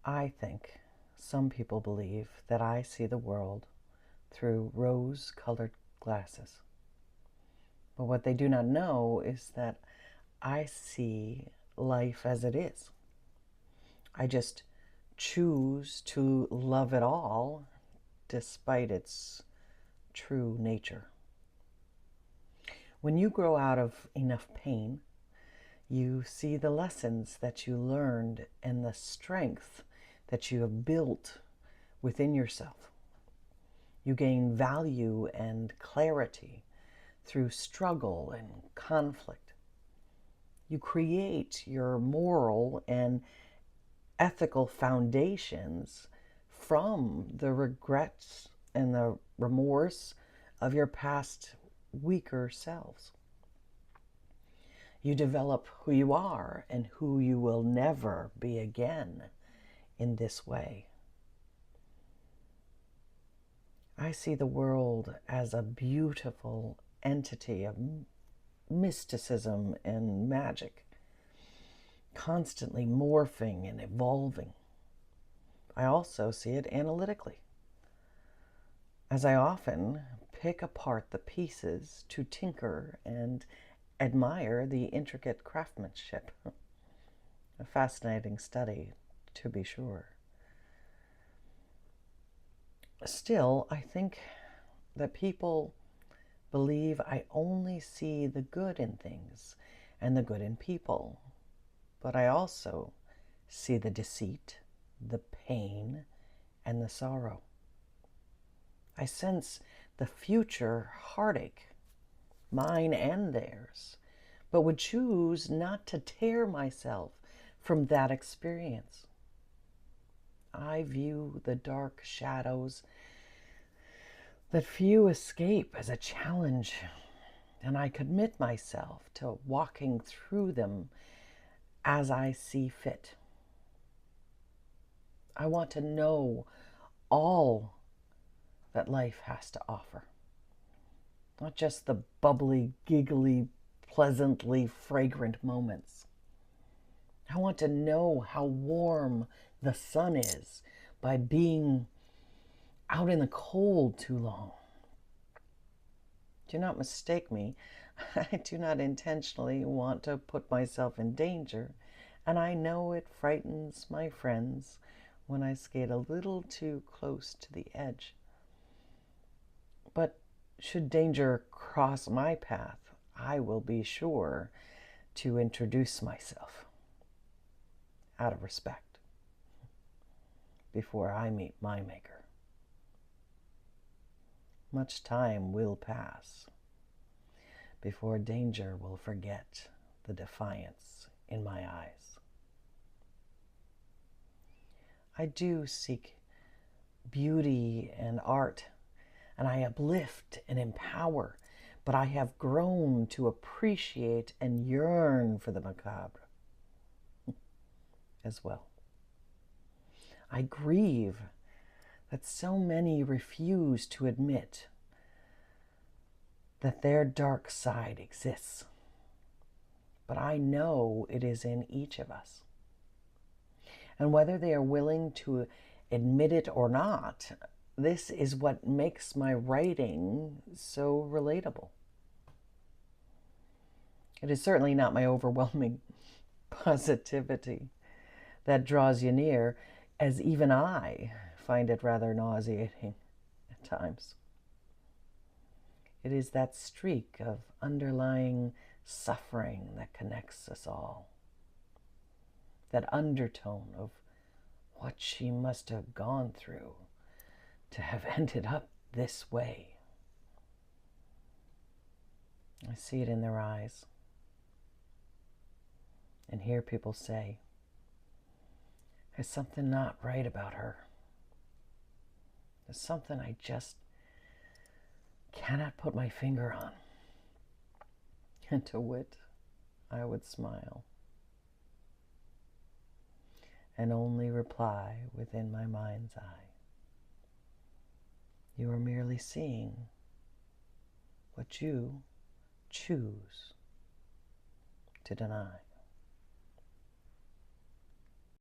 I think some people believe that I see the world through rose-colored glasses. But what they do not know is that I see life as it is. I just choose to love it all despite its true nature. When you grow out of enough pain, you see the lessons that you learned and the strength that you have built within yourself. You gain value and clarity through struggle and conflict. You create your moral and ethical foundations from the regrets and the remorse of your past weaker selves. You develop who you are and who you will never be again in this way. I see the world as a beautiful entity of mysticism and magic, constantly morphing and evolving. I also see it analytically, as I often pick apart the pieces to tinker and admire the intricate craftsmanship. A fascinating study, to be sure. Still, I think that people believe I only see the good in things and the good in people, but I also see the deceit, the pain, and the sorrow. I sense the future heartache, mine and theirs, but would choose not to tear myself from that experience. I view the dark shadows that few escape as a challenge, and I commit myself to walking through them as I see fit. I want to know all that life has to offer, not just the bubbly, giggly, pleasantly fragrant moments. I want to know how warm the sun is by being out in the cold too long. Do not mistake me. I do not intentionally want to put myself in danger, and I know it frightens my friends when I skate a little too close to the edge. But should danger cross my path, I will be sure to introduce myself out of respect before I meet my maker. Much time will pass before danger will forget the defiance in my eyes. I do seek beauty and art, and I uplift and empower, but I have grown to appreciate and yearn for the macabre as well. I grieve that so many refuse to admit that their dark side exists, but I know it is in each of us. And whether they are willing to admit it or not, this is what makes my writing so relatable. It is certainly not my overwhelming positivity that draws you near, as even I find it rather nauseating at times. It is that streak of underlying suffering that connects us all. That undertone of what she must have gone through to have ended up this way. I see it in their eyes and hear people say, "There's something not right about her. There's something I just cannot put my finger on." And to wit, I would smile and only reply within my mind's eye, "You are merely seeing what you choose to deny."